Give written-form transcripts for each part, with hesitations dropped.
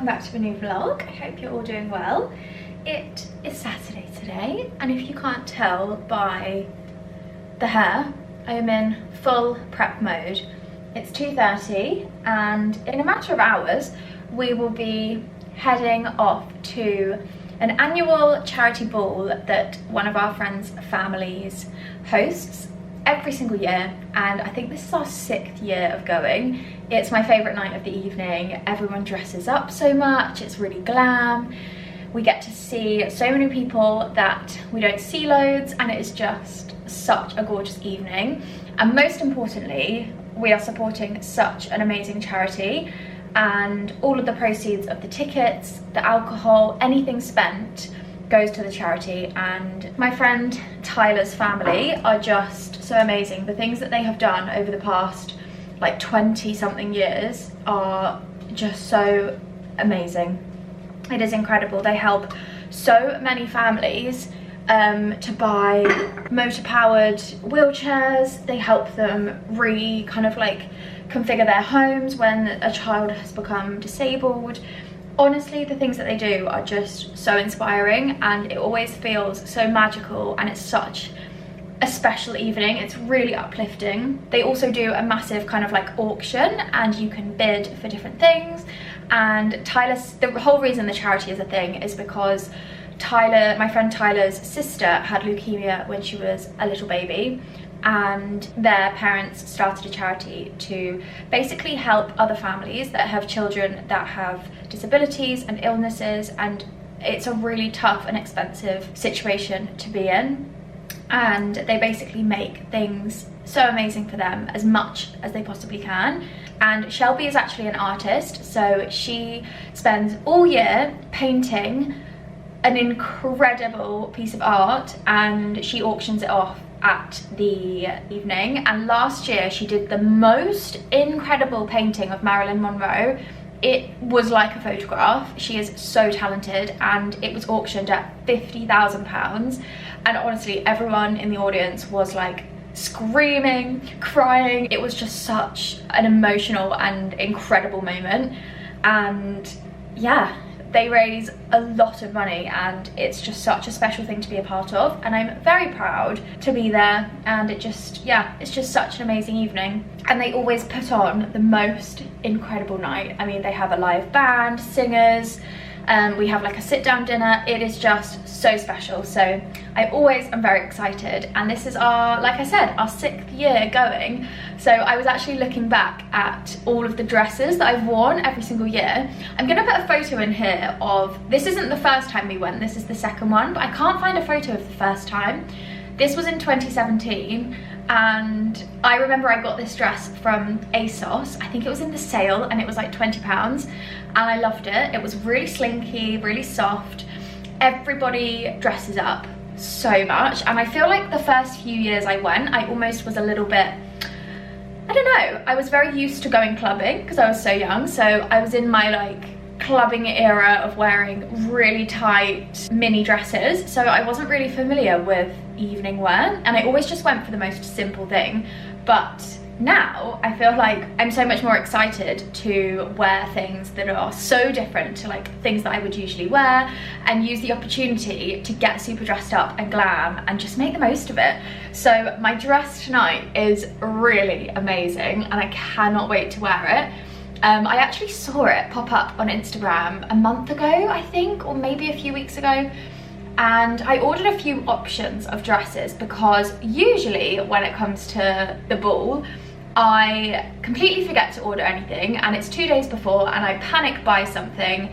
welcome back to a new vlog. I hope you're all doing well. It is Saturday today, and if you can't tell by the hair, I am in full prep mode. It's 2:30 and in a matter of hours we will be heading off to an annual charity ball that one of our friends' families hosts every single year, and I think this is our 6th year of going. It's my favourite night of the evening. Everyone dresses up so much, it's really glam. We get to see so many people that we don't see loads, and it is just such a gorgeous evening. And most importantly, we are supporting such an amazing charity, and all of the proceeds of the tickets, the alcohol, anything spent goes to the charity. And my friend Tyler's family are just so amazing. The things that they have done over the past like 20 something years are just so amazing. It is incredible. They help so many families to buy motor-powered wheelchairs. They help them configure their homes when a child has become disabled. Honestly, the things that they do are just so inspiring, and it always feels so magical, and it's such a special evening. It's really uplifting. They also do a massive kind of like auction, and you can bid for different things. And the whole reason the charity is a thing is because my friend Tyler's sister had leukemia when she was a little baby, and their parents started a charity to basically help other families that have children that have disabilities and illnesses, and it's a really tough and expensive situation to be in. And they basically make things so amazing for them as much as they possibly can. And Shelby is actually an artist, so she spends all year painting an incredible piece of art, and she auctions it off at the evening. And last year she did the most incredible painting of Marilyn Monroe. It was like a photograph. She is so talented, and it was auctioned at £50,000. And honestly, everyone in the audience was like screaming, crying. It was just such an emotional and incredible moment. And yeah, they raise a lot of money, and it's just such a special thing to be a part of, and I'm very proud to be there. And it's just such an amazing evening. And they always put on the most incredible night. I mean, they have a live band, singers, we have like a sit-down dinner. It is just so special. So I always am very excited, and this is like I said, our 6th year going. So I was actually looking back at all of the dresses that I've worn every single year. I'm gonna put a photo in here of, this isn't the first time we went, this is the second one, but I can't find a photo of the first time. This was in 2017, and I remember I got this dress from ASOS. I think it was in the sale, and it was like £20, and I loved it. It was really slinky, really soft. Everybody dresses up so much, and I feel like the first few years I went, I almost was a little bit, I don't know, I was very used to going clubbing because I was so young, so I was in my like clubbing era of wearing really tight mini dresses, so I wasn't really familiar with evening wear, and I always just went for the most simple thing. But now I feel like I'm so much more excited to wear things that are so different to like things that I would usually wear, and use the opportunity to get super dressed up and glam and just make the most of it. So my dress tonight is really amazing, and I cannot wait to wear it. I actually saw it pop up on Instagram a month ago, I think, or maybe a few weeks ago, and I ordered a few options of dresses because usually when it comes to the ball, I completely forget to order anything, and it's 2 days before, and I panic buy something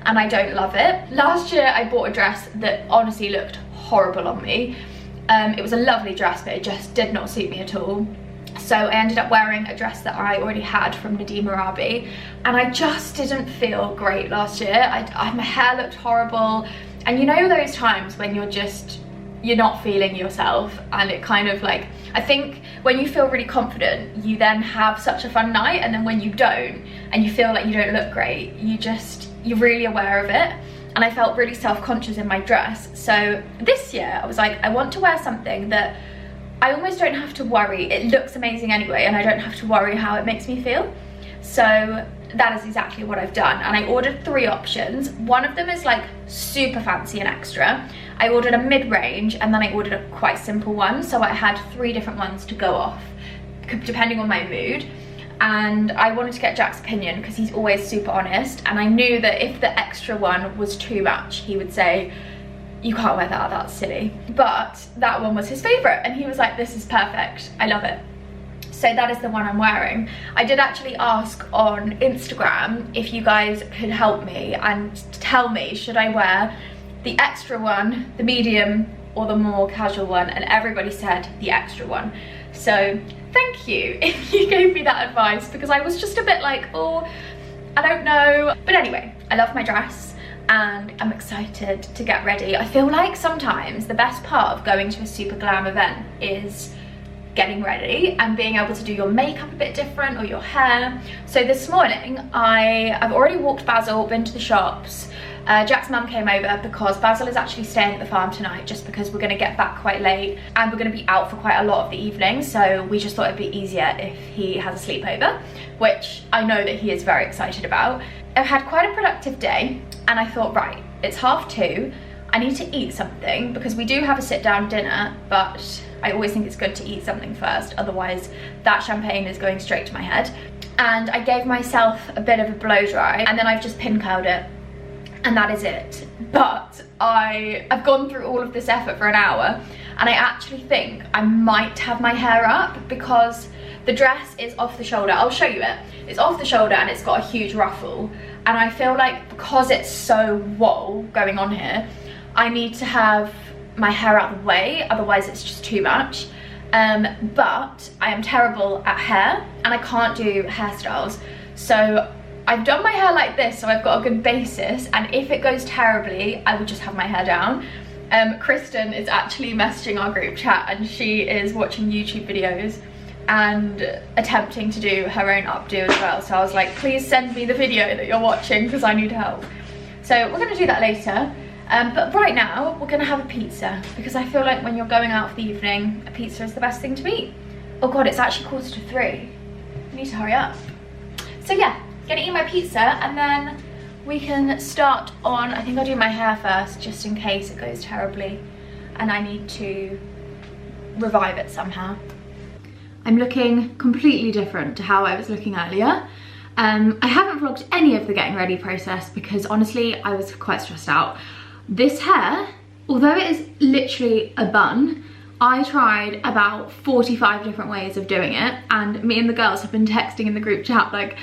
and I don't love it. Last year I bought a dress that honestly looked horrible on me. It was a lovely dress, but it just did not suit me at all. So I ended up wearing a dress that I already had from Nadim Arabi, and I just didn't feel great last year. My hair looked horrible, and you know those times when you're not feeling yourself, and it kind of like, I think when you feel really confident, you then have such a fun night, and then when you don't, and you feel like you don't look great, you're really aware of it. And I felt really self-conscious in my dress. So this year I was like, I want to wear something that I almost don't have to worry. It looks amazing anyway, and I don't have to worry how it makes me feel. So that is exactly what I've done. And I ordered 3 options. One of them is like super fancy and extra. I ordered a mid-range, and then I ordered a quite simple one. So I had 3 different ones to go off, depending on my mood. And I wanted to get Jack's opinion because he's always super honest. And I knew that if the extra one was too much, he would say, you can't wear that, that's silly. But that one was his favorite, and he was like, this is perfect, I love it. So that is the one I'm wearing. I did actually ask on Instagram if you guys could help me and tell me, should I wear the extra one, the medium, or the more casual one? And everybody said the extra one. So thank you if you gave me that advice, because I was just a bit like, oh, I don't know. But anyway, I love my dress and I'm excited to get ready. I feel like sometimes the best part of going to a super glam event is getting ready and being able to do your makeup a bit different, or your hair. So this morning I've already walked Basil, been to the shops. Jack's mum came over because Basil is actually staying at the farm tonight, just because we're going to get back quite late and we're going to be out for quite a lot of the evening. So we just thought it'd be easier if he has a sleepover, which I know that he is very excited about. I've had quite a productive day, and I thought, right, it's 2:30. I need to eat something because we do have a sit down dinner, but I always think it's good to eat something first, otherwise that champagne is going straight to my head. And I gave myself a bit of a blow dry, and then I've just pin curled it, and that is it. But I've gone through all of this effort for an hour, and I actually think I might have my hair up because the dress is off the shoulder. I'll show you it. It's off the shoulder and it's got a huge ruffle, and I feel like because it's so whoa going on here, I need to have my hair out of the way, otherwise it's just too much. But I am terrible at hair and I can't do hairstyles, so I've done my hair like this, so I've got a good basis, and if it goes terribly I will just have my hair down. Kristen is actually messaging our group chat, and she is watching YouTube videos and attempting to do her own updo as well, so I was like, please send me the video that you're watching because I need help. So we're going to do that later. But right now we're gonna have a pizza, because I feel like when you're going out for the evening, a pizza is the best thing to eat. Oh god, it's actually 2:45. I need to hurry up. So yeah, gonna eat my pizza and then we can start on, I think I'll do my hair first just in case it goes terribly and I need to revive it somehow. I'm looking completely different to how I was looking earlier. I haven't vlogged any of the getting ready process because honestly I was quite stressed out. This hair, although it is literally a bun, I tried about 45 different ways of doing it, and me and the girls have been texting in the group chat like,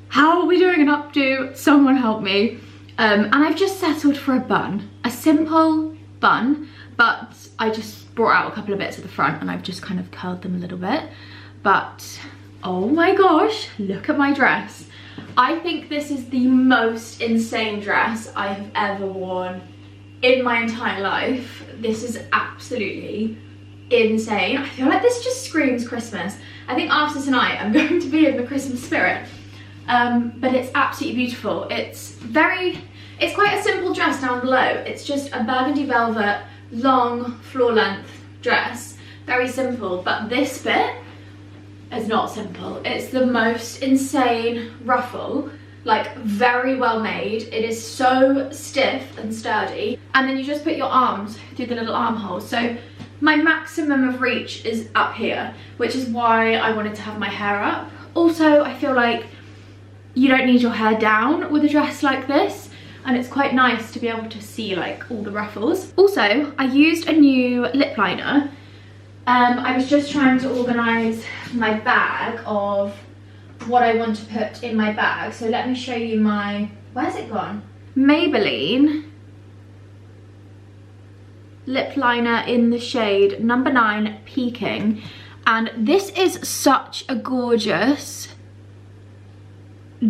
how are we doing an updo? Someone help me. And I've just settled for a bun, a simple bun, but I just brought out a couple of bits at the front and I've just kind of curled them a little bit. But oh my gosh, look at my dress. I think this is the most insane dress I have ever worn in my entire life. This is absolutely insane. I feel like this just screams Christmas. I think after tonight I'm going to be in the Christmas spirit. But it's absolutely beautiful. It's quite a simple dress down below. It's just a burgundy velvet, long floor length dress. Very simple, but this bit is not simple. It's the most insane ruffle, like very well made. It is so stiff and sturdy, and then you just put your arms through the little armholes. So my maximum of reach is up here, which is why I wanted to have my hair up. Also, I feel like you don't need your hair down with a dress like this, and it's quite nice to be able to see like all the ruffles. Also, I used a new lip liner. I was just trying to organise my bag of what I want to put in my bag. So let me show you my, where's it gone? Maybelline lip liner in the shade number 9 Peaking. And this is such a gorgeous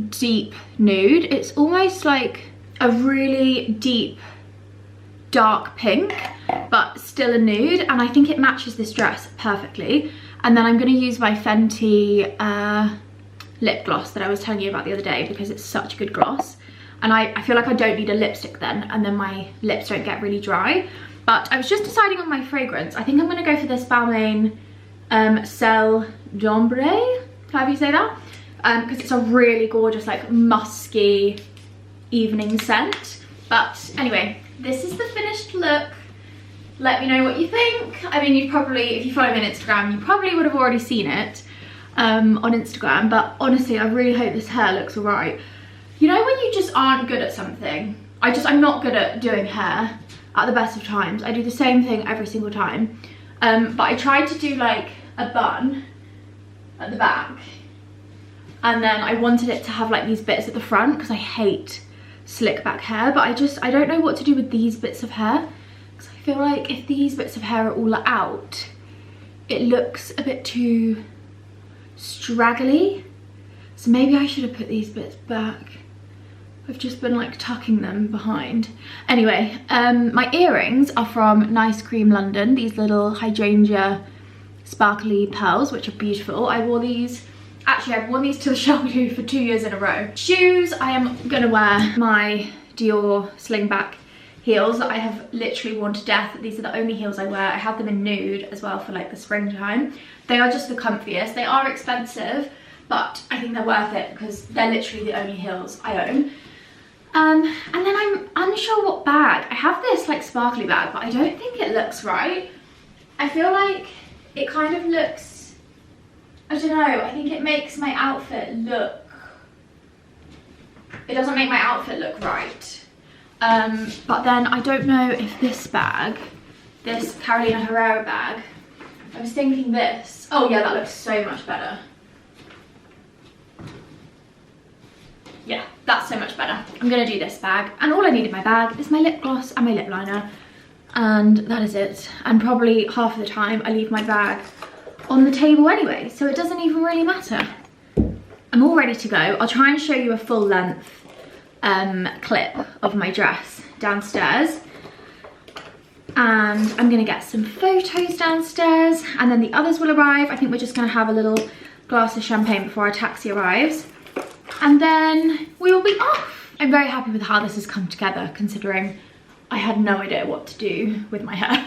deep nude. It's almost like a really deep dark pink, but still a nude, and I think it matches this dress perfectly. And then I'm going to use my Fenty lip gloss that I was telling you about the other day, because it's such a good gloss, and I feel like I don't need a lipstick then, and then my lips don't get really dry. But I was just deciding on my fragrance. I think I'm going to go for this Balmain Celle d'Ombre, however you say that. because it's a really gorgeous, like, musky evening scent. But anyway, this is the finished look. Let me know what you think. I mean, you probably, if you follow me on Instagram, you probably would have already seen it on Instagram, but honestly, I really hope this hair looks alright. You know when you just aren't good at something? I'm not good at doing hair at the best of times. I do the same thing every single time. But I tried to do like a bun at the back, and then I wanted it to have like these bits at the front because I hate slick back hair, but I don't know what to do with these bits of hair, because I feel like if these bits of hair are all out, it looks a bit too straggly. So maybe I should have put these bits back. I've just been like tucking them behind. Anyway, my earrings are from Nice Cream London, these little hydrangea sparkly pearls, which are beautiful. I wore these, actually I've worn these to the show for 2 years in a row. Shoes, I am gonna wear my Dior slingback heels that I have literally worn to death. These are the only heels I wear. I have them in nude as well for like the springtime. They are just the comfiest. They are expensive, but I think they're worth it because they're literally the only heels I own. And then I'm unsure what bag. I have this like sparkly bag, but I don't think it looks right. I feel like it kind of looks, I don't know, I think it makes my outfit look, it doesn't make my outfit look right. But then I don't know if this bag, this Carolina Herrera bag, I was thinking this. Oh yeah, that looks so much better. Yeah, that's so much better. I'm gonna do this bag, and all I need in my bag is my lip gloss and my lip liner, and that is it. And probably half of the time I leave my bag on the table anyway, so it doesn't even really matter. I'm all ready to go. I'll try and show you a full length clip of my dress downstairs, and I'm gonna get some photos downstairs, and then the others will arrive. I think we're just gonna have a little glass of champagne before our taxi arrives, and then we will be off. I'm very happy with how this has come together, considering I had no idea what to do with my hair.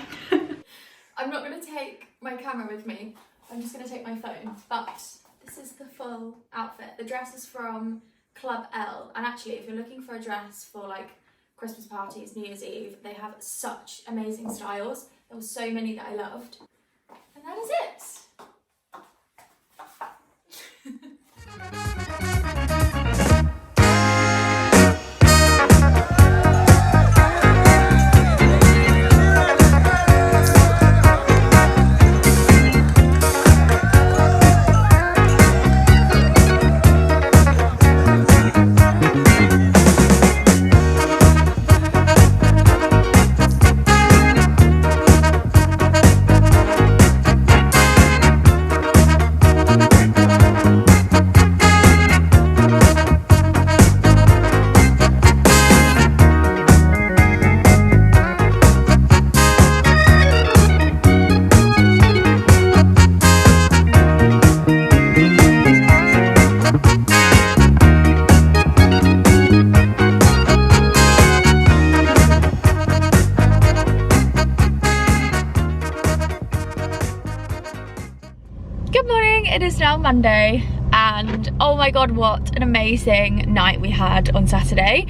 I'm not gonna take my camera with me. I'm just gonna take my phone, but this is the full outfit. The dress is from Club L, and actually if you're looking for a dress for like Christmas parties, New Year's Eve, they have such amazing styles. There were so many that I loved, and that is it. It is now Monday, and oh my god, what an amazing night we had on Saturday.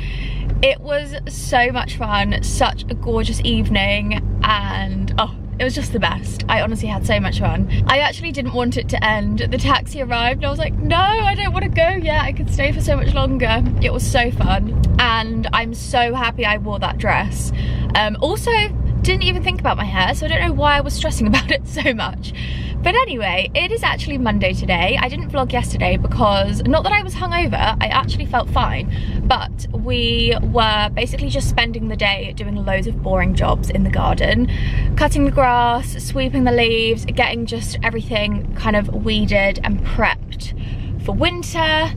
It was so much fun, such a gorgeous evening, and oh, it was just the best. I honestly had so much fun. I actually didn't want it to end. The taxi arrived and I was like, no, I don't want to go yet. I could stay for so much longer. It was so fun, and I'm so happy I wore that dress. Also, didn't even think about my hair, so I don't know why I was stressing about it so much. But anyway, it is actually Monday today. I didn't vlog yesterday because, not that I was hungover, I actually felt fine, but we were basically just spending the day doing loads of boring jobs in the garden, cutting the grass, sweeping the leaves, getting just everything kind of weeded and prepped for winter,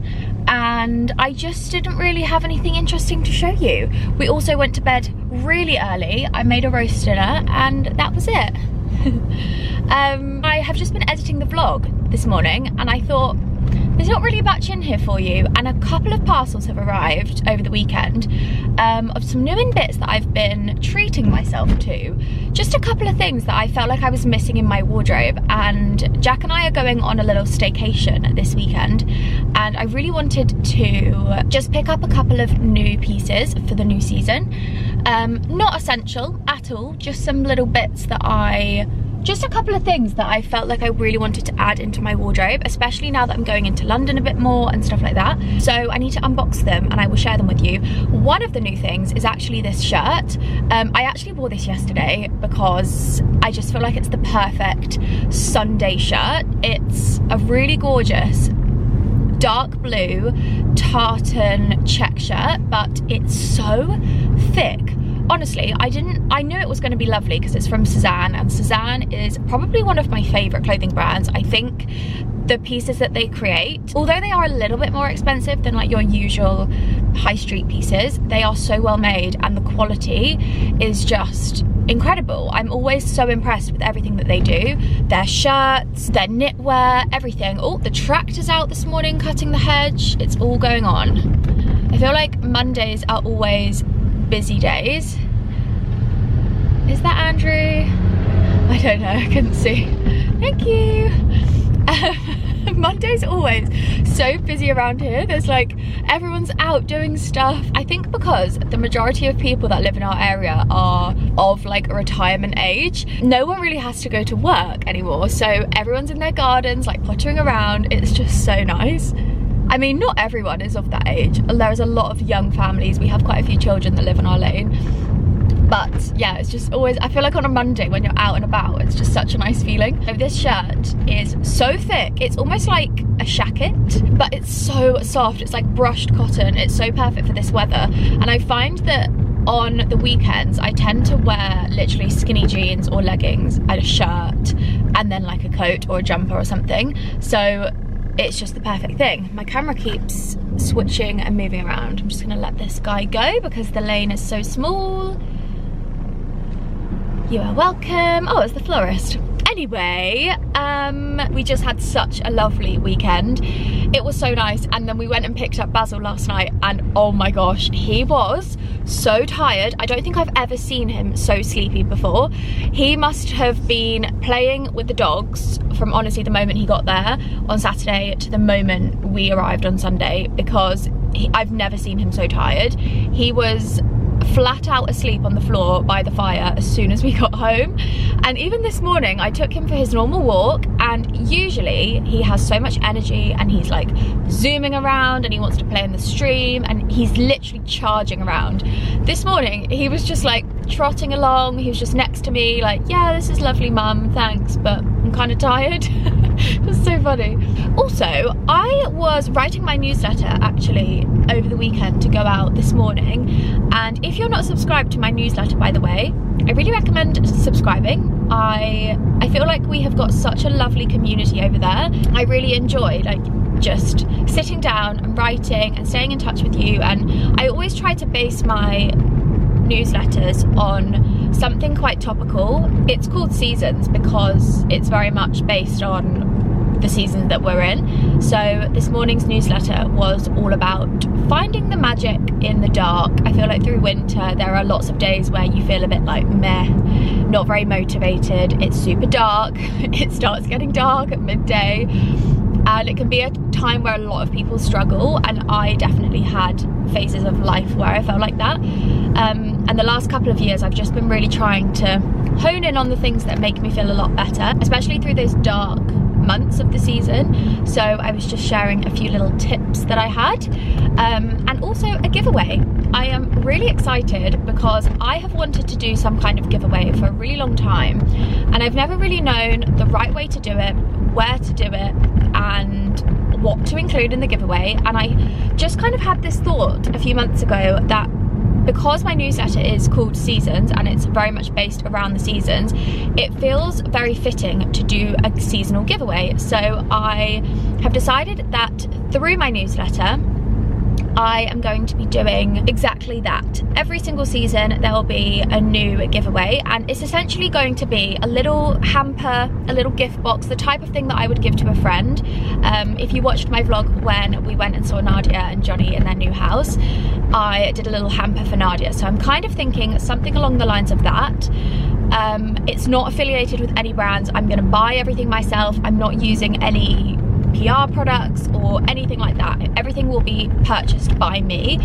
and I just didn't really have anything interesting to show you. We also went to bed really early. I made a roast dinner, and that was it. I have just been editing the vlog this morning, and I thought there's not really much in here for you, and a couple of parcels have arrived over the weekend of some new in bits that I've been treating myself to. Just a couple of things that I felt like I was missing in my wardrobe, and Jack and I are going on a little staycation this weekend, and I really wanted to just pick up a couple of new pieces for the new season. Not essential at all, just some little bits that just a couple of things that I felt like I really wanted to add into my wardrobe, especially now that I'm going into London a bit more and stuff like that. So I need to unbox them and I will share them with you. One of the new things is actually this shirt. I actually wore this yesterday because I just feel like it's the perfect Sunday shirt. It's a really gorgeous dark blue tartan check shirt, but it's so thick. Honestly, I knew it was going to be lovely because it's from Suzanne, and Suzanne is probably one of my favourite clothing brands. I think the pieces that they create, although they are a little bit more expensive than like your usual high street pieces, they are so well made and the quality is just incredible. I'm always so impressed with everything that they do. Their shirts, their knitwear, everything. Oh, the tractor's out this morning cutting the hedge. It's all going on. I feel like Mondays are always busy days. Is that Andrew? I don't know, I couldn't see. Thank you. Monday's always so busy around here. There's like, everyone's out doing stuff. I think because the majority of people that live in our area are of like a retirement age, no one really has to go to work anymore. So everyone's in their gardens, like pottering around. It's just so nice. I mean, not everyone is of that age. There's a lot of young families. We have quite a few children that live in our lane. But yeah, it's just always, I feel like on a Monday when you're out and about, it's just such a nice feeling. So this shirt is so thick. It's almost like a shacket, but it's so soft. It's like brushed cotton. It's so perfect for this weather. And I find that on the weekends, I tend to wear literally skinny jeans or leggings and a shirt and then like a coat or a jumper or something. So it's just the perfect thing. My camera keeps switching and moving around. I'm just gonna let this guy go because the lane is so small. You are welcome. Oh, it's the florist. Anyway, we just had such a lovely weekend. It was so nice, and then we went and picked up Basil last night, and oh my gosh, he was so tired. I don't think I've ever seen him so sleepy before. He must have been playing with the dogs from honestly the moment he got there on Saturday to the moment we arrived on Sunday, because I've never seen him so tired. He was flat out asleep on the floor by the fire as soon as we got home. And even this morning I took him for his normal walk, and usually he has so much energy and he's like zooming around and he wants to play in the stream and he's literally charging around. This morning he was just like trotting along. He was just next to me like, yeah, this is lovely mum, thanks, but I'm kind of tired. It was so funny. Also, I was writing my newsletter actually over the weekend to go out this morning, and if you're not subscribed to my newsletter, by the way, I really recommend subscribing. I feel like we have got such a lovely community over there. I really enjoy like just sitting down and writing and staying in touch with you, and I always try to base my newsletters on something quite topical. It's called Seasons because it's very much based on the season that we're in. So this morning's newsletter was all about finding the magic in the dark. I feel like through winter there are lots of days where you feel a bit like meh, not very motivated. It's super dark. It starts getting dark at midday, and it can be a time where a lot of people struggle, and I definitely had phases of life where I felt like that. And the last couple of years I've just been really trying to hone in on the things that make me feel a lot better, especially through those dark months of the season. So I was just sharing a few little tips that I had, and also a giveaway. I am really excited because I have wanted to do some kind of giveaway for a really long time, and I've never really known the right way to do it, where to do it, and what to include in the giveaway. And I just kind of had this thought a few months ago that because my newsletter is called Seasons and it's very much based around the seasons, it feels very fitting to do a seasonal giveaway. So I have decided that through my newsletter I am going to be doing exactly that. Every single season there will be a new giveaway, and it's essentially going to be a little hamper, a little gift box, the type of thing that I would give to a friend. If you watched my vlog when we went and saw Nadia and Johnny in their new house, I did a little hamper for Nadia, so I'm kind of thinking something along the lines of that. It's not affiliated with any brands. I'm going to buy everything myself. I'm not using any PR products or anything like that. Everything will be purchased by me,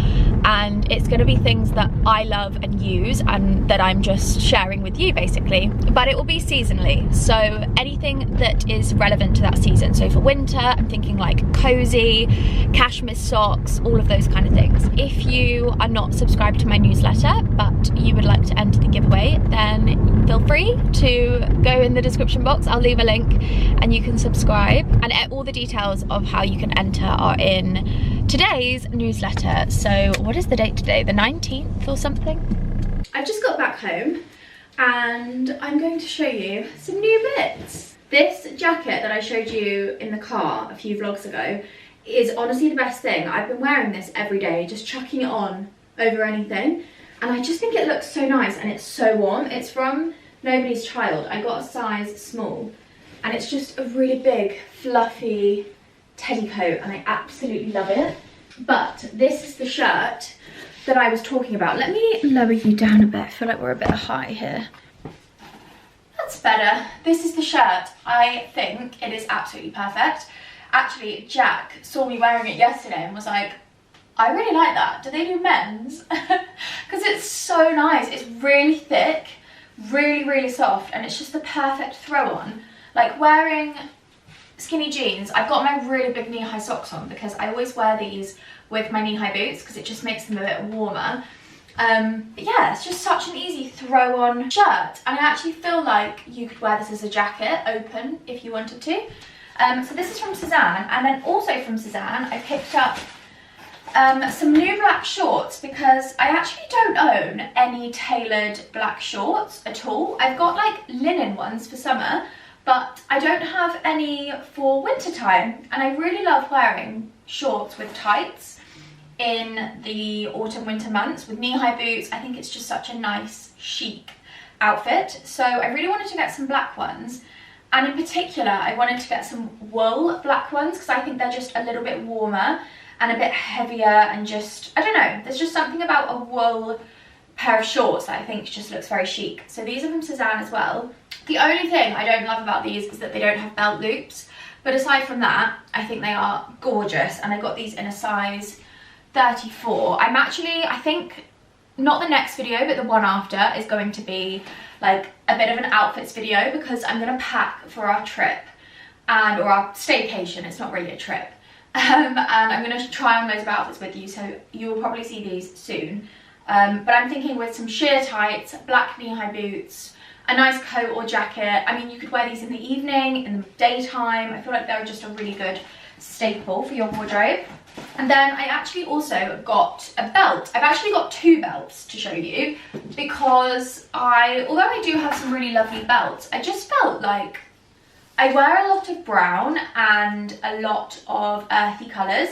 and it's going to be things that I love and use and that I'm just sharing with you basically, but it will be seasonally, so anything that is relevant to that season. So for winter I'm thinking like cozy, cashmere socks, all of those kind of things. If you are not subscribed to my newsletter but you would like to enter the giveaway, then feel free to go in the description box. I'll leave a link and you can subscribe, and all the details of how you can enter are in today's newsletter. So what is the date today? The 19th or something? I've just got back home and I'm going to show you some new bits. This jacket that I showed you in the car a few vlogs ago is honestly the best thing. I've been wearing this every day, just chucking it on over anything, and I just think it looks so nice and it's so warm. It's from Nobody's Child. I got a size small, and it's just a really big fluffy teddy coat and I absolutely love it. But this is the shirt that I was talking about. Let me lower you down a bit. I feel like we're a bit high here. That's better. This is the shirt. I think it is absolutely perfect. Actually, Jack saw me wearing it yesterday and was like, I really like that. Do they do men's? Because it's so nice. It's really thick, really, really soft, and it's just the perfect throw on. Like wearing skinny jeans, I've got my really big knee-high socks on because I always wear these with my knee-high boots because it just makes them a bit warmer. But yeah, it's just such an easy throw-on shirt, and I actually feel like you could wear this as a jacket, open, if you wanted to. So this is from Suzanne, and then also from Suzanne I picked up some new black shorts because I actually don't own any tailored black shorts at all. I've got like linen ones for summer, but I don't have any for winter time, and I really love wearing shorts with tights in the autumn winter months with knee-high boots. I think it's just such a nice chic outfit, so I really wanted to get some black ones, and in particular I wanted to get some wool black ones because I think they're just a little bit warmer and a bit heavier, and just, I don't know, there's just something about a wool pair of shorts that I think just looks very chic. So these are from Suzanne as well. The only thing I don't love about these is that they don't have belt loops, but aside from that I think they are gorgeous, and I got these in a size 34. I'm actually, I think not the next video but the one after is going to be like a bit of an outfits video because I'm going to pack for our trip or our staycation. It's not really a trip. And I'm going to try on loads of outfits with you, so you will probably see these soon. But I'm thinking with some sheer tights, black knee-high boots, a nice coat or jacket. I mean, you could wear these in the evening, in the daytime. I feel like they're just a really good staple for your wardrobe. And then I actually also got a belt. I've actually got two belts to show you because although I do have some really lovely belts, I just felt like I wear a lot of brown and a lot of earthy colours,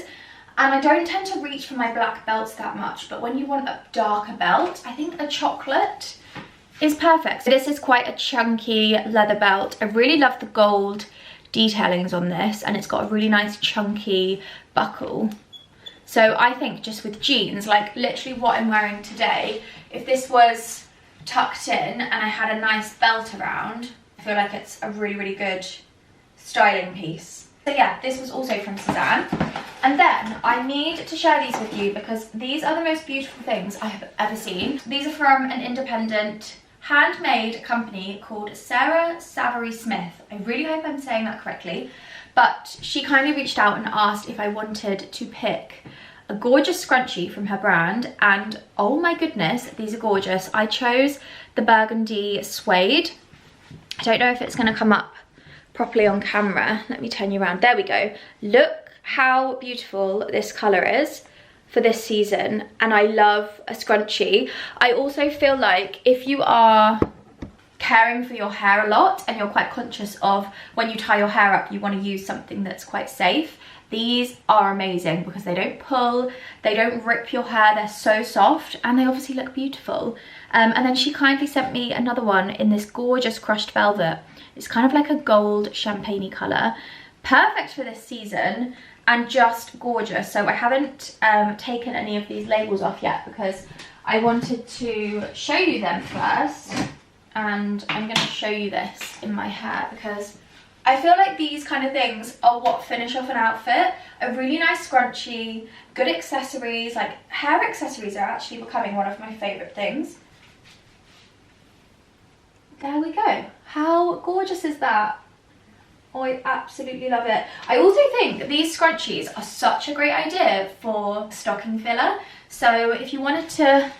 and I don't tend to reach for my black belts that much, but when you want a darker belt, I think a chocolate is perfect. So this is quite a chunky leather belt. I really love the gold detailings on this, and it's got a really nice chunky buckle. So I think just with jeans, like literally what I'm wearing today, if this was tucked in and I had a nice belt around, I feel like it's a really, really good styling piece. So yeah, this was also from Suzanne. And then I need to share these with you because these are the most beautiful things I have ever seen. These are from an independent handmade company called Sarah Savary Smith. I really hope I'm saying that correctly. But she kindly reached out and asked if I wanted to pick a gorgeous scrunchie from her brand, and oh my goodness, these are gorgeous. I chose the burgundy suede. I don't know if it's going to come up properly on camera. Let me turn you around. There we go. Look how beautiful this colour is for this season, and I love a scrunchie. I also feel like if you are caring for your hair a lot and you're quite conscious of when you tie your hair up, you want to use something that's quite safe, these are amazing because they don't pull, they don't rip your hair, they're so soft, and they obviously look beautiful. And then she kindly sent me another one in this gorgeous crushed velvet. It's kind of like a gold champagne-y colour. Perfect for this season and just gorgeous. So I haven't taken any of these labels off yet because I wanted to show you them first. And I'm going to show you this in my hair because I feel like these kind of things are what finish off an outfit. A really nice scrunchie, good accessories, like hair accessories are actually becoming one of my favourite things. There we go. How gorgeous is that? Oh, I absolutely love it. I also think these scrunchies are such a great idea for stocking filler. So if you wanted to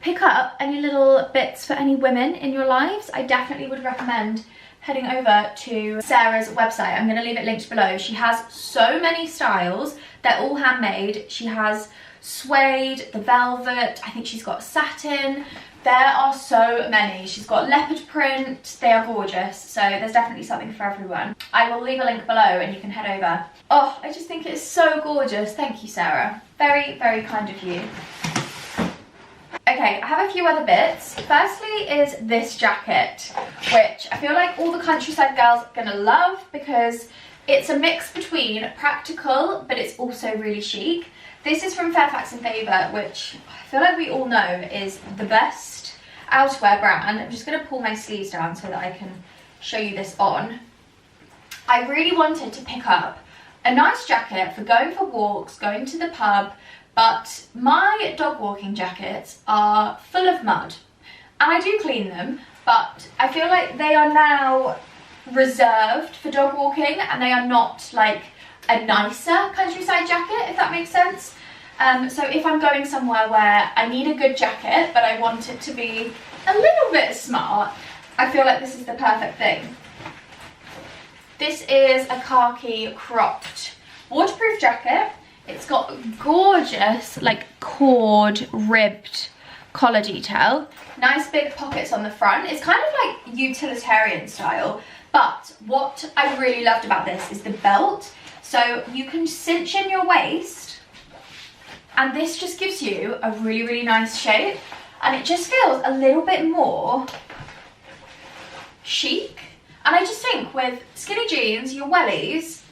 pick up any little bits for any women in your lives, I definitely would recommend heading over to Sarah's website. I'm going to leave it linked below. She has so many styles. They're all handmade. She has suede, the velvet, I think she's got satin. There are so many. She's got leopard print. They are gorgeous. So there's definitely something for everyone. I will leave a link below and you can head over. Oh, I just think it's so gorgeous. Thank you, Sarah. Very, very kind of you. Okay, I have a few other bits. Firstly is this jacket, which I feel like all the countryside girls are gonna love because it's a mix between practical, but it's also really chic. This is from Fairfax and Favour, which I feel like we all know is the best outerwear brand. I'm just gonna pull my sleeves down so that I can show you this on. I really wanted to pick up a nice jacket for going for walks, going to the pub, but my dog walking jackets are full of mud. And I do clean them, but I feel like they are now reserved for dog walking and they are not like a nicer countryside jacket, if that makes sense. So if I'm going somewhere where I need a good jacket, but I want it to be a little bit smart, I feel like this is the perfect thing. This is a khaki cropped waterproof jacket. It's got gorgeous like cord ribbed collar detail. Nice big pockets on the front. It's kind of like utilitarian style, but what I really loved about this is the belt. So you can cinch in your waist and this just gives you a really, really nice shape and it just feels a little bit more chic. And I just think with skinny jeans, your wellies,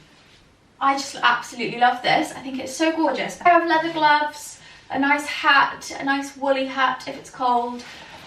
I just absolutely love this. I think it's so gorgeous. I have leather gloves, a nice hat, a nice woolly hat if it's cold.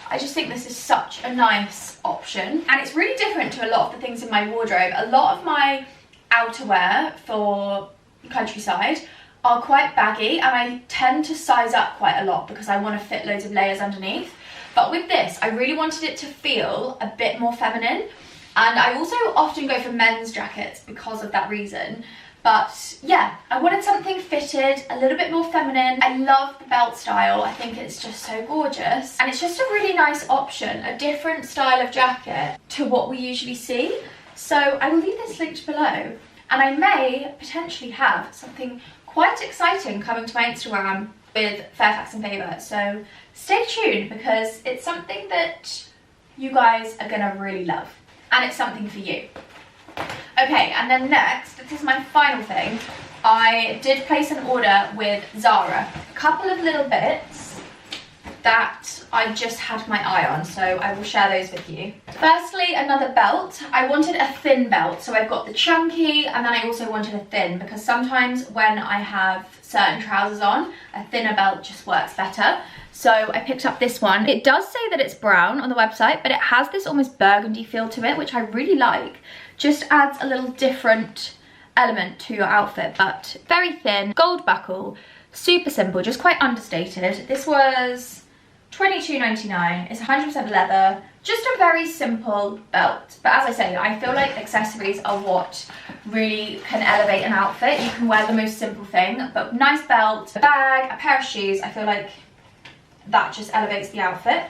I just think this is such a nice option. And it's really different to a lot of the things in my wardrobe. A lot of my outerwear for countryside are quite baggy and I tend to size up quite a lot because I want to fit loads of layers underneath. But with this, I really wanted it to feel a bit more feminine. And I also often go for men's jackets because of that reason. But yeah, I wanted something fitted, a little bit more feminine. I love the belt style. I think it's just so gorgeous. And it's just a really nice option, a different style of jacket to what we usually see. So I will leave this linked below. And I may potentially have something quite exciting coming to my Instagram with Fairfax and Favour. So stay tuned because it's something that you guys are gonna really love. And it's something for you. Okay, and then next, this is my final thing. I did place an order with Zara. A couple of little bits that I just had my eye on, so I will share those with you. Firstly, another belt. I wanted a thin belt, so I've got the chunky, and then I also wanted a thin, because sometimes when I have certain trousers on, a thinner belt just works better. So I picked up this one. It does say that it's brown on the website, but it has this almost burgundy feel to it, which I really like. Just adds a little different element to your outfit, but very thin, gold buckle, super simple, just quite understated. This was $22.99. It's 100% leather, just a very simple belt. But as I say, I feel like accessories are what really can elevate an outfit. You can wear the most simple thing, but nice belt, a bag, a pair of shoes, I feel like that just elevates the outfit.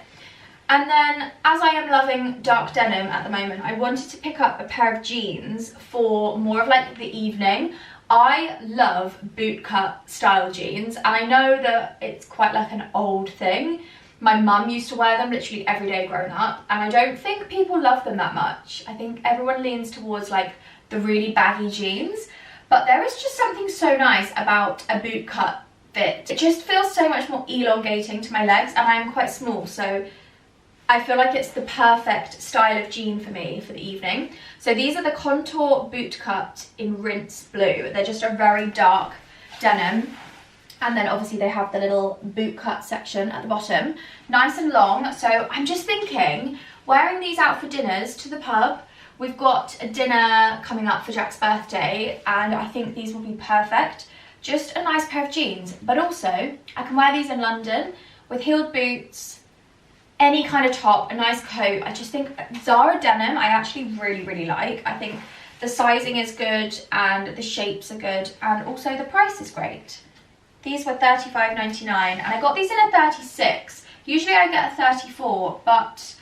And then, as I am loving dark denim at the moment, I wanted to pick up a pair of jeans for more of like the evening. I love bootcut style jeans, and I know that it's quite like an old thing, My mum used to wear them literally every day growing up, and I don't think people love them that much. I think everyone leans towards like the really baggy jeans, but there is just something so nice about a boot cut fit. It just feels so much more elongating to my legs, and I am quite small, so I feel like it's the perfect style of jean for me for the evening. So these are the Contour boot cut in rinse blue. They're just a very dark denim. And then obviously they have the little boot cut section at the bottom. Nice and long. So I'm just thinking, wearing these out for dinners to the pub. We've got a dinner coming up for Jack's birthday, and I think these will be perfect. Just a nice pair of jeans. But also, I can wear these in London with heeled boots, any kind of top, a nice coat. I just think Zara denim I actually really like. I think the sizing is good and the shapes are good, and also the price is great. These were £35.99, and I got these in a 36. Usually I get a 34, but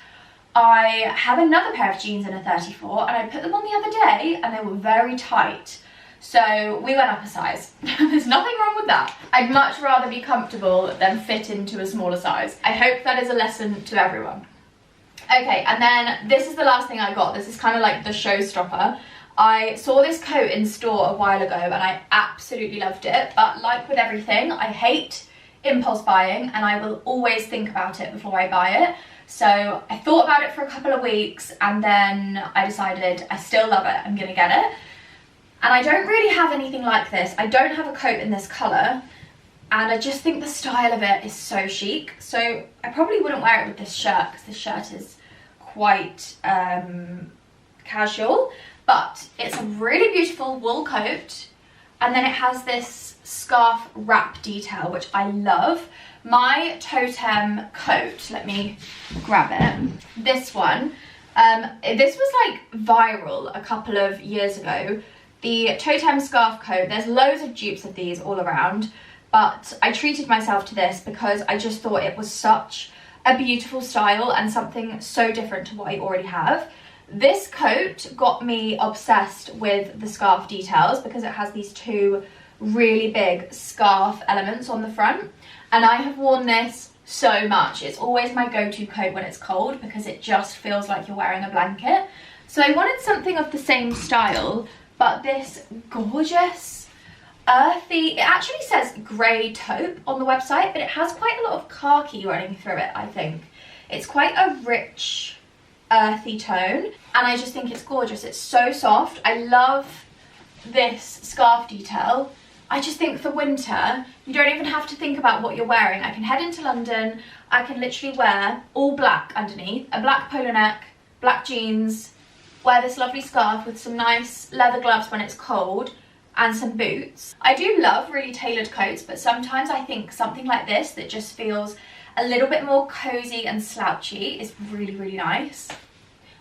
I have another pair of jeans in a 34, and I put them on the other day and they were very tight. So we went up a size. There's nothing wrong with that. I'd much rather be comfortable than fit into a smaller size. I hope that is a lesson to everyone. Okay, and then this is the last thing I got. This is kind of like the showstopper. I saw this coat in store a while ago and I absolutely loved it, but like with everything, I hate impulse buying and I will always think about it before I buy it. So I thought about it for a couple of weeks and then I decided I still love it, I'm gonna get it. And I don't really have anything like this. I don't have a coat in this colour, and I just think the style of it is so chic. So I probably wouldn't wear it with this shirt because this shirt is quite casual. But it's a really beautiful wool coat, and then it has this scarf wrap detail, which I love. My totem coat, let me grab it. This one, this was like viral a couple of years ago. The totem scarf coat, there's loads of dupes of these all around, but I treated myself to this because I just thought it was such a beautiful style and something so different to what I already have. This coat got me obsessed with the scarf details because it has these two really big scarf elements on the front, and I have worn this so much. It's always my go-to coat when it's cold because it just feels like you're wearing a blanket. So I wanted something of the same style, but this gorgeous earthy, it actually says grey taupe on the website, but it has quite a lot of khaki running through it. I think it's quite a rich earthy tone, and I just think it's gorgeous. It's so soft. I love this scarf detail. I just think for winter you don't even have to think about what you're wearing. I can head into London, I can literally wear all black underneath, a black polo neck, black jeans, wear this lovely scarf with some nice leather gloves when it's cold, and some boots. I do love really tailored coats, but sometimes I think something like this that just feels a little bit more cozy and slouchy is really nice.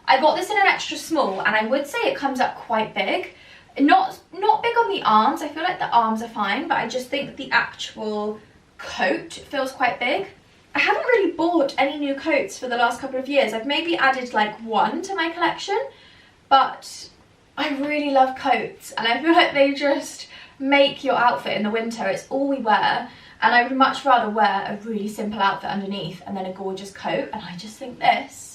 I got this in an extra small, and I would say it comes up quite big. Not big on the arms. I feel like the arms are fine, but I just think the actual coat feels quite big. I haven't really bought any new coats for the last couple of years. I've maybe added like one to my collection, but I really love coats, and I feel like they just make your outfit in the winter. It's all we wear. And I would much rather wear a really simple outfit underneath and then a gorgeous coat, and I just think this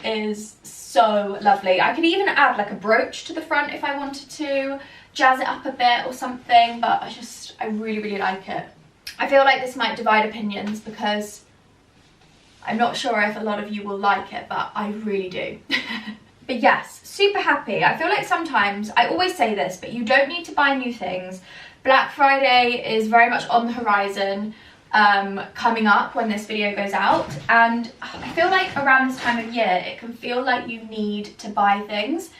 is so lovely. I could even add like a brooch to the front if I wanted to, jazz it up a bit or something, but I really like it. I feel like this might divide opinions because I'm not sure if a lot of you will like it, but I really do. But yes, super happy. I feel like sometimes, I always say this, but you don't need to buy new things. Black Friday is very much on the horizon, coming up when this video goes out, and I feel like around this time of year it can feel like you need to buy things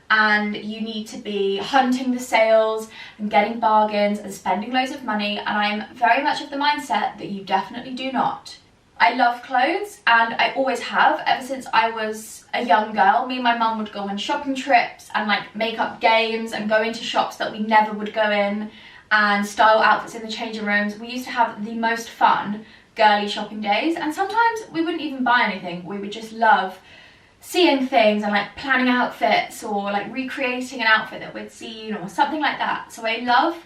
and you need to be hunting the sales and getting bargains and spending loads of money, and I'm very much of the mindset that you definitely do not. I love clothes, and I always have ever since I was a young girl. Me and my mum would go on shopping trips and like make up games and go into shops that we never would go in and style outfits in the changing rooms. We used to have the most fun girly shopping days, and sometimes we wouldn't even buy anything. We would just love seeing things and like planning outfits or like recreating an outfit that we'd seen or something like that. So I love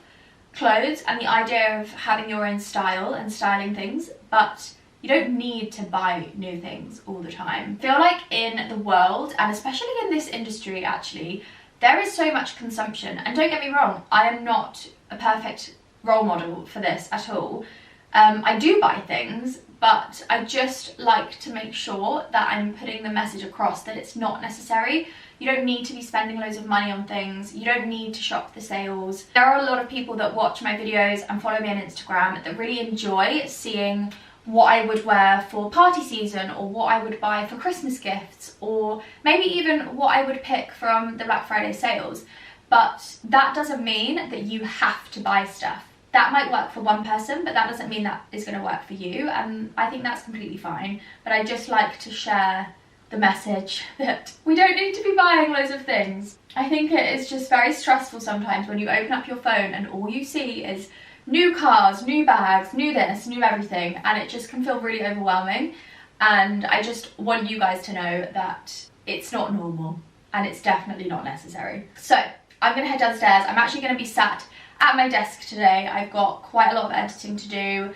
clothes and the idea of having your own style and styling things, but You don't need to buy new things all the time. I feel like in the world, and especially in this industry actually, there is so much consumption. And don't get me wrong, I am not a perfect role model for this at all. I do buy things, but I just like to make sure that I'm putting the message across that it's not necessary. You don't need to be spending loads of money on things. You don't need to shop the sales. There are a lot of people that watch my videos and follow me on Instagram that really enjoy seeing what I would wear for party season, or what I would buy for Christmas gifts, or maybe even what I would pick from the Black Friday sales. But that doesn't mean that you have to buy stuff. That might work for one person, but that doesn't mean that is going to work for you, and I think that's completely fine. But I just like to share the message that we don't need to be buying loads of things. I think it is just very stressful sometimes when you open up your phone and all you see is new cars, new bags, new this, new everything, and it just can feel really overwhelming. And I just want you guys to know that it's not normal and it's definitely not necessary. So I'm gonna head downstairs. I'm actually gonna be sat at my desk today. I've got quite a lot of editing to do.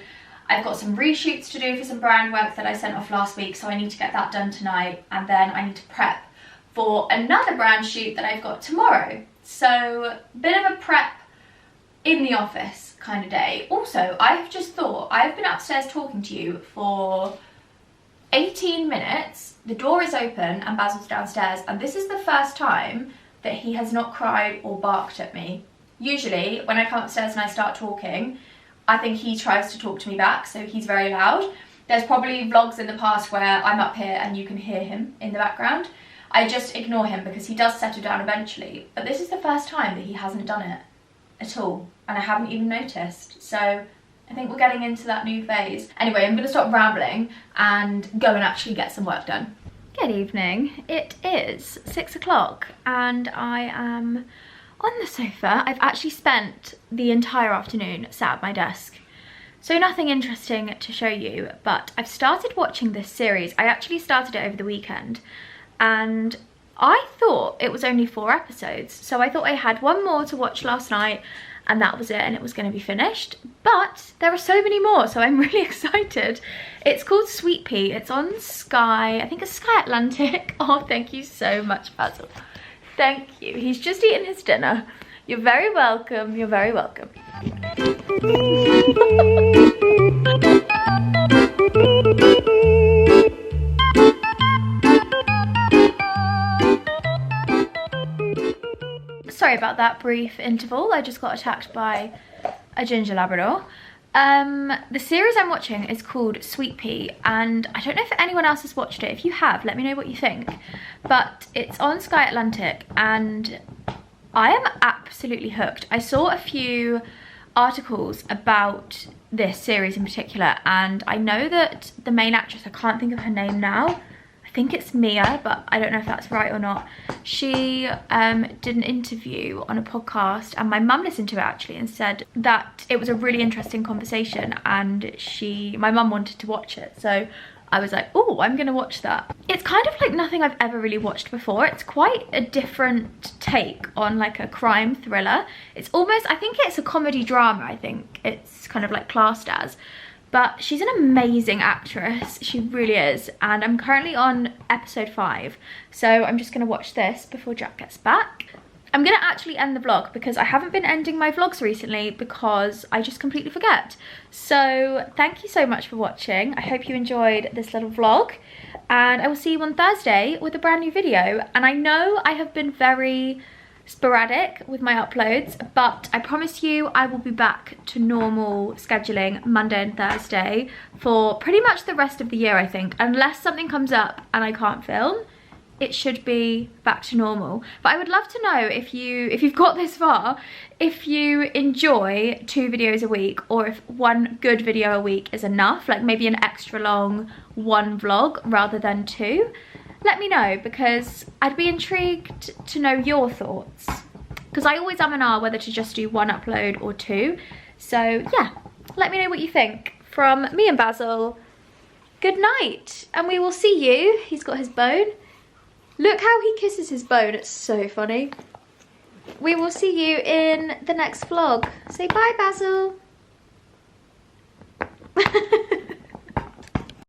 I've got some reshoots to do for some brand work that I sent off last week, so I need to get that done tonight, and then I need to prep for another brand shoot that I've got tomorrow. So bit of a prep in the office kind of day. Also, I've just thought, I've been upstairs talking to you for 18 minutes, the door is open and Basil's downstairs, and this is the first time that he has not cried or barked at me. Usually when I come upstairs and I start talking, I think he tries to talk to me back, so he's very loud. There's probably vlogs in the past where I'm up here and you can hear him in the background. I just ignore him because he does settle down eventually, but this is the first time that he hasn't done it at all, and I haven't even noticed. So I think we're getting into that new phase. Anyway, I'm gonna stop rambling and go and actually get some work done. Good evening. It is 6 o'clock and I am on the sofa. I've actually spent the entire afternoon sat at my desk. So nothing interesting to show you, but I've started watching this series. I actually started it over the weekend and I thought it was only 4 episodes. So I thought I had one more to watch last night and that was it, and it was going to be finished. But there are so many more, so I'm really excited. It's called Sweet Pea. It's on Sky, I think it's Sky Atlantic. Oh, thank you so much, Basil. Thank you. He's just eaten his dinner. You're very welcome. You're very welcome. Sorry about that brief interval. I just got attacked by a ginger Labrador. The series I'm watching is called Sweet Pea, and I don't know if anyone else has watched it. If you have, let me know what you think. But it's on Sky Atlantic and I am absolutely hooked. I saw a few articles about this series in particular, and I know that the main actress, I can't think of her name now, I think it's Mia, but I don't know if that's right or not. She did an interview on a podcast, and my mum listened to it actually and said that it was a really interesting conversation, and my mum wanted to watch it. So I was like, oh, I'm gonna watch that. It's kind of like nothing I've ever really watched before. It's quite a different take on like a crime thriller. It's almost, I think it's a comedy drama, I think it's kind of like classed as. But she's an amazing actress, she really is, and I'm currently on episode 5, so I'm just going to watch this before Jack gets back. I'm going to actually end the vlog because I haven't been ending my vlogs recently because I just completely forget. So thank you so much for watching. I hope you enjoyed this little vlog, and I will see you on Thursday with a brand new video. And I know I have been very sporadic with my uploads, but I promise you I will be back to normal scheduling Monday and Thursday for pretty much the rest of the year, I think, unless something comes up and I can't film. It should be back to normal. But I would love to know if you've got this far, if you enjoy 2 videos a week, or if 1 good video a week is enough, like maybe an extra long 1 vlog rather than 2. Let me know, because I'd be intrigued to know your thoughts, because I always am and are whether to just do 1 upload or 2. So yeah, let me know what you think. From me and Basil, good night, and we will see you. He's got his bone. Look how he kisses his bone, it's so funny. We will see you in the next vlog. Say bye, Basil.